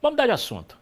Vamos mudar de assunto.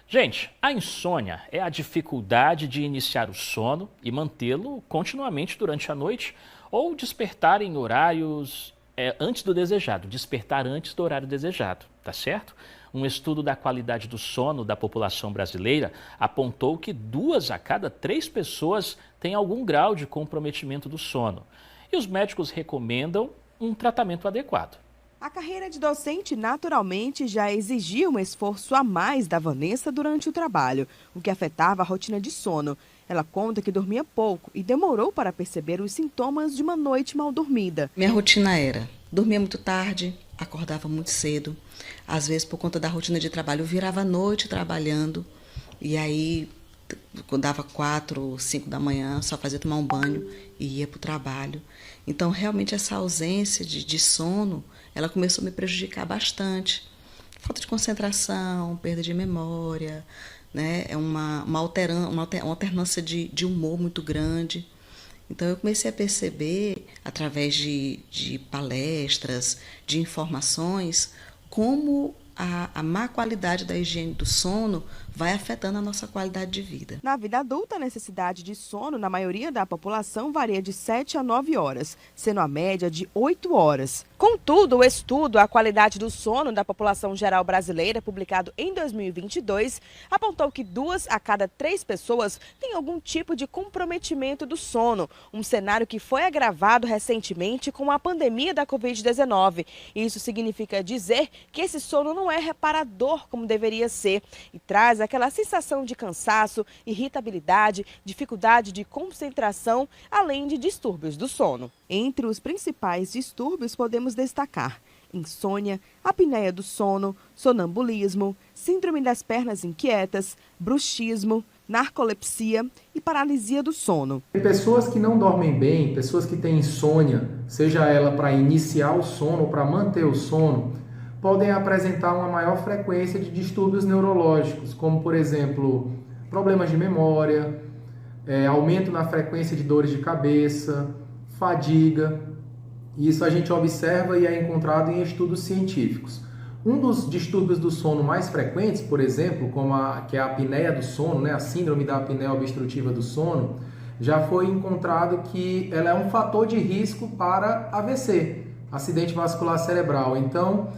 Gente, a insônia é a dificuldade de iniciar o sono e mantê-lo continuamente durante a noite ou despertar em horários antes do desejado, despertar antes do horário desejado, tá certo? Um estudo da qualidade do sono da população brasileira apontou que 2 a cada 3 pessoas têm algum grau de comprometimento do sono. E os médicos recomendam um tratamento adequado. A carreira de docente naturalmente já exigia um esforço a mais da Vanessa durante o trabalho, o que afetava a rotina de sono. Ela conta que dormia pouco e demorou para perceber os sintomas de uma noite mal dormida. Minha rotina era: dormia muito tarde, acordava muito cedo. Às vezes, por conta da rotina de trabalho, eu virava a noite trabalhando. E aí, quando dava 4, 5 da manhã, só fazia tomar um banho e ia para o trabalho. Então, realmente, essa ausência de sono, ela começou a me prejudicar bastante. Falta de concentração, perda de memória, né? É uma alternância de humor muito grande. Então, eu comecei a perceber, através de palestras, de informações, como a má qualidade da higiene do sono vai afetando a nossa qualidade de vida. Na vida adulta, a necessidade de sono na maioria da população varia de 7 a 9 horas, sendo a média de 8 horas. Contudo, o estudo A Qualidade do Sono da População Geral Brasileira, publicado em 2022, apontou que 2 a cada 3 pessoas têm algum tipo de comprometimento do sono, um cenário que foi agravado recentemente com a pandemia da Covid-19. Isso significa dizer que esse sono não é reparador como deveria ser e traz aquela sensação de cansaço, irritabilidade, dificuldade de concentração, além de distúrbios do sono. Entre os principais distúrbios podemos destacar insônia, apneia do sono, sonambulismo, síndrome das pernas inquietas, bruxismo, narcolepsia e paralisia do sono. Pessoas que não dormem bem, pessoas que têm insônia, seja ela para iniciar o sono ou para manter o sono, podem apresentar uma maior frequência de distúrbios neurológicos, como, por exemplo, problemas de memória, aumento na frequência de dores de cabeça, fadiga. Isso a gente observa e é encontrado em estudos científicos. Um dos distúrbios do sono mais frequentes, por exemplo, que é a apneia do sono, né, a síndrome da apneia obstrutiva do sono, já foi encontrado que ela é um fator de risco para AVC, acidente vascular cerebral. Então,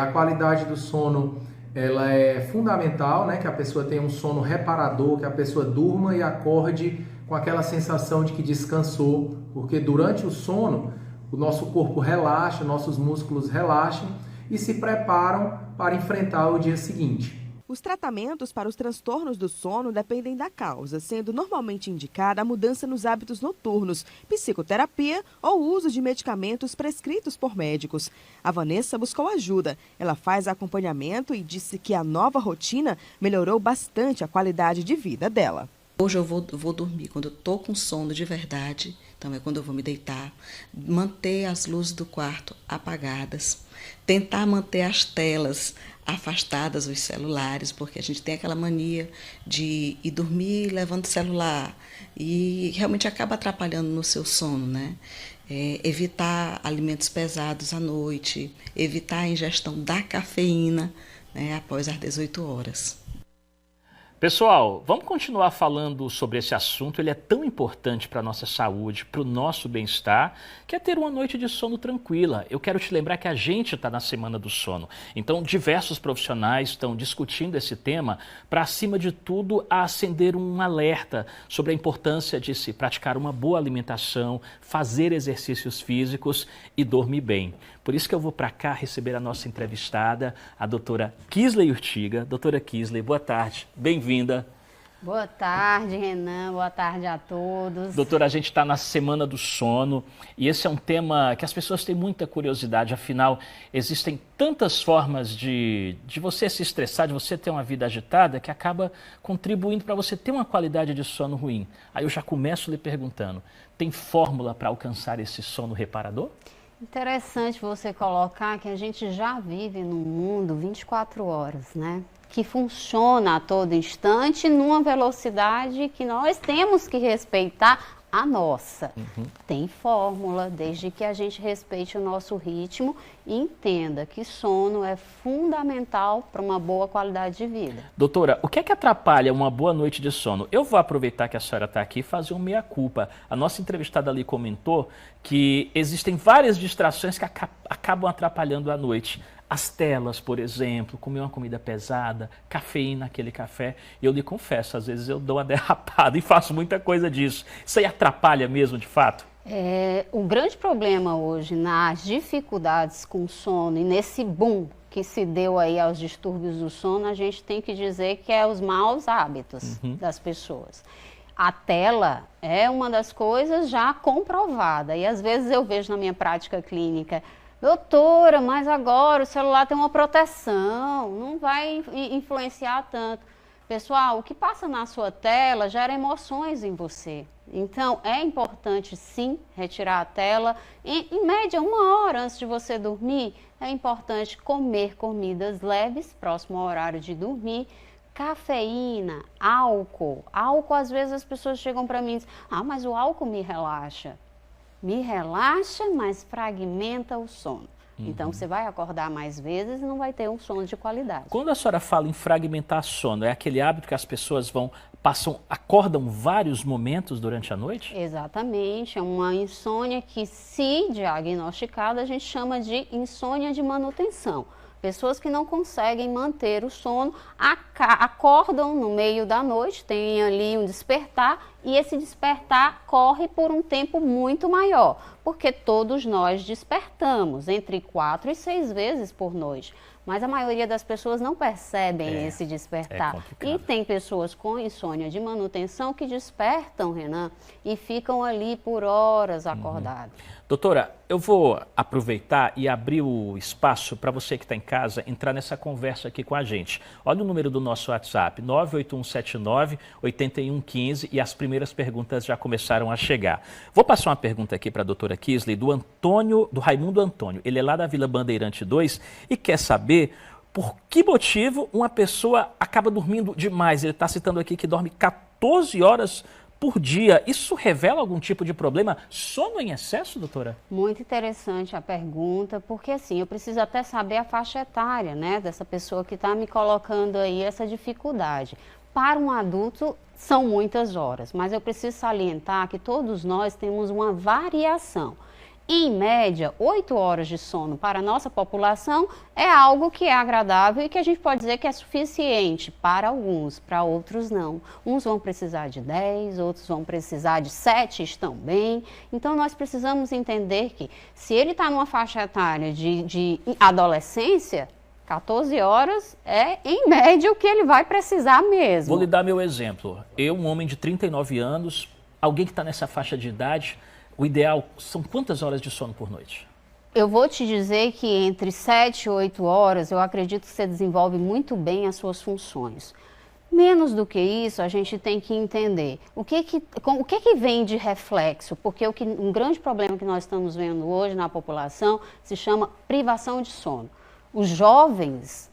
a qualidade do sono ela é fundamental, né, que a pessoa tenha um sono reparador, que a pessoa durma e acorde com aquela sensação de que descansou, porque durante o sono o nosso corpo relaxa, nossos músculos relaxam e se preparam para enfrentar o dia seguinte. Os tratamentos para os transtornos do sono dependem da causa, sendo normalmente indicada a mudança nos hábitos noturnos, psicoterapia ou uso de medicamentos prescritos por médicos. A Vanessa buscou ajuda. Ela faz acompanhamento e disse que a nova rotina melhorou bastante a qualidade de vida dela. Hoje eu vou dormir quando eu estou com sono de verdade, então é quando eu vou me deitar, manter as luzes do quarto apagadas, tentar manter as telas afastadas, os celulares, porque a gente tem aquela mania de ir dormir levando o celular e realmente acaba atrapalhando no seu sono, né? Evitar alimentos pesados à noite, evitar a ingestão da cafeína, né, após as 18 horas. Pessoal, vamos continuar falando sobre esse assunto. Ele é tão importante para a nossa saúde, para o nosso bem-estar, que é ter uma noite de sono tranquila. Eu quero te lembrar que a gente está na Semana do Sono. Então, diversos profissionais estão discutindo esse tema para, acima de tudo, acender um alerta sobre a importância de se praticar uma boa alimentação, fazer exercícios físicos e dormir bem. Por isso que eu vou para cá receber a nossa entrevistada, a doutora Kisley Urtiga. Doutora Kisley, boa tarde, bem-vinda. Boa tarde, Renan, boa tarde a todos. Doutora, a gente está na Semana do Sono e esse é um tema que as pessoas têm muita curiosidade, afinal, existem tantas formas de você se estressar, de você ter uma vida agitada, que acaba contribuindo para você ter uma qualidade de sono ruim. Aí eu já começo lhe perguntando, tem fórmula para alcançar esse sono reparador? Interessante você colocar que a gente já vive num mundo 24 horas, né? Que funciona a todo instante numa velocidade que nós temos que respeitar a nossa. Tem fórmula, desde que a gente respeite o nosso ritmo e entenda que sono é fundamental para uma boa qualidade de vida. Doutora, o que é que atrapalha uma boa noite de sono? Eu vou aproveitar que a senhora está aqui e fazer um meia-culpa. A nossa entrevistada ali comentou que existem várias distrações que acabam atrapalhando a noite. As telas, por exemplo, comer uma comida pesada, cafeína naquele café. E eu lhe confesso, às vezes eu dou uma derrapada e faço muita coisa disso. Isso aí atrapalha mesmo, de fato? O grande problema hoje nas dificuldades com sono e nesse boom que se deu aí aos distúrbios do sono, a gente tem que dizer que é os maus hábitos das pessoas. A tela é uma das coisas já comprovada. E às vezes eu vejo na minha prática clínica: doutora, mas agora o celular tem uma proteção, não vai influenciar tanto. Pessoal, o que passa na sua tela gera emoções em você. Então, é importante sim retirar a tela. Em média, 1 hora antes de você dormir, é importante comer comidas leves, próximo ao horário de dormir. Cafeína, álcool. Álcool, às vezes as pessoas chegam para mim e dizem: ah, mas o álcool me relaxa. Me relaxa, mas fragmenta o sono. Então, você vai acordar mais vezes e não vai ter um sono de qualidade. Quando a senhora fala em fragmentar sono, é aquele hábito que as pessoas acordam vários momentos durante a noite? Exatamente, é uma insônia que, se diagnosticada, a gente chama de insônia de manutenção. Pessoas que não conseguem manter o sono, acordam no meio da noite, tem ali um despertar, e esse despertar corre por um tempo muito maior, porque todos nós despertamos entre 4 e 6 vezes por noite. Mas a maioria das pessoas não percebem esse despertar. E tem pessoas com insônia de manutenção que despertam, Renan, e ficam ali por horas acordados. Doutora, eu vou aproveitar e abrir o espaço para você que está em casa entrar nessa conversa aqui com a gente. Olha o número do nosso WhatsApp, 98179-8115, e as primeiras perguntas já começaram a chegar. Vou passar uma pergunta aqui para a doutora Kisley, do Raimundo Antônio. Ele é lá da Vila Bandeirante 2 e quer saber por que motivo uma pessoa acaba dormindo demais. Ele está citando aqui que dorme 14 horas por dia. Isso revela algum tipo de problema? Sono em excesso, doutora? Muito interessante a pergunta, porque assim, eu preciso até saber a faixa etária, né, dessa pessoa que está me colocando aí essa dificuldade. Para um adulto, são muitas horas, mas eu preciso salientar que todos nós temos uma variação. Em média, 8 horas de sono para a nossa população é algo que é agradável e que a gente pode dizer que é suficiente para alguns, para outros não. Uns vão precisar de 10, outros vão precisar de 7, estão bem. Então, nós precisamos entender que se ele está numa faixa etária de adolescência, 14 horas é, em média, o que ele vai precisar mesmo. Vou lhe dar meu exemplo. Eu, um homem de 39 anos, alguém que está nessa faixa de idade, o ideal são quantas horas de sono por noite? Eu vou te dizer que entre 7 e 8 horas, eu acredito que você desenvolve muito bem as suas funções. Menos do que isso, a gente tem que entender o que vem de reflexo, porque um grande problema que nós estamos vendo hoje na população se chama privação de sono. Os jovens,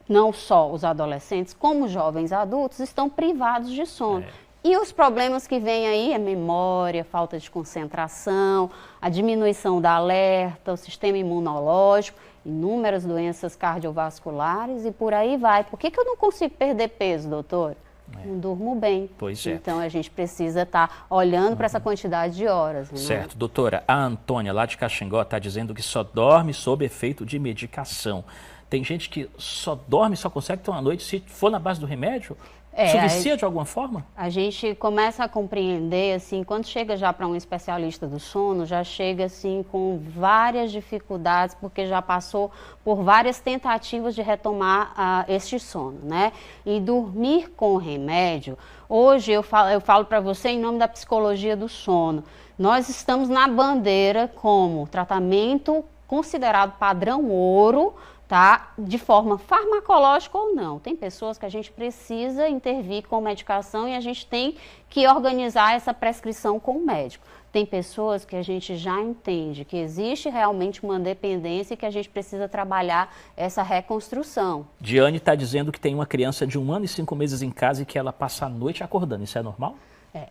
não só os adolescentes, como os jovens adultos, estão privados de sono. E os problemas que vêm aí é memória, falta de concentração, a diminuição da alerta, o sistema imunológico, inúmeras doenças cardiovasculares e por aí vai. Por que eu não consigo perder peso, doutor? Não durmo bem. Pois é. Então a gente precisa estar olhando para essa quantidade de horas. Né? Certo. Doutora, a Antônia, lá de Caxangó, está dizendo que só dorme sob efeito de medicação. Tem gente que só dorme, só consegue ter uma noite se for na base do remédio? Isso vicia de alguma forma? A gente começa a compreender, assim, quando chega já para um especialista do sono, já chega, assim, com várias dificuldades, porque já passou por várias tentativas de retomar este sono, né? E dormir com remédio, hoje eu falo para você em nome da psicologia do sono, nós estamos na bandeira como tratamento considerado padrão ouro, tá? De forma farmacológica ou não. Tem pessoas que a gente precisa intervir com medicação e a gente tem que organizar essa prescrição com o médico. Tem pessoas que a gente já entende que existe realmente uma dependência e que a gente precisa trabalhar essa reconstrução. Diane está dizendo que tem uma criança de 1 ano e 5 meses em casa e que ela passa a noite acordando. Isso é normal?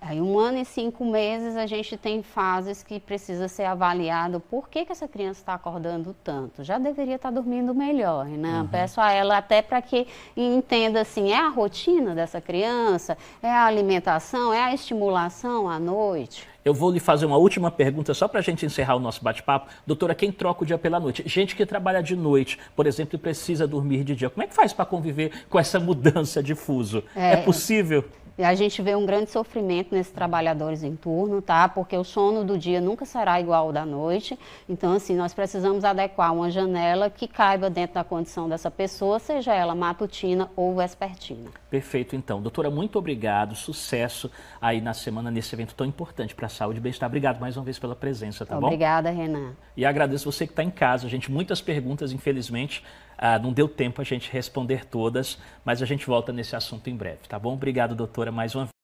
Aí 1 ano e 5 meses a gente tem fases que precisa ser avaliado por que essa criança está acordando tanto. Já deveria estar dormindo melhor, né? Peço a ela até para que entenda assim, é a rotina dessa criança, é a alimentação, é a estimulação à noite. Eu vou lhe fazer uma última pergunta só para a gente encerrar o nosso bate-papo. Doutora, quem troca o dia pela noite? Gente que trabalha de noite, por exemplo, e precisa dormir de dia. Como é que faz para conviver com essa mudança de fuso? É possível? A gente vê um grande sofrimento nesses trabalhadores em turno, tá? Porque o sono do dia nunca será igual ao da noite. Então, assim, nós precisamos adequar uma janela que caiba dentro da condição dessa pessoa, seja ela matutina ou vespertina. Perfeito, então. Doutora, muito obrigado. Sucesso aí na semana, nesse evento tão importante para a saúde e bem-estar. Obrigado mais uma vez pela presença, tá bom? Obrigada, Renan. E agradeço você que está em casa. Gente, muitas perguntas, infelizmente, não deu tempo a gente responder todas, mas a gente volta nesse assunto em breve, tá bom? Obrigado, doutora, mais uma vez.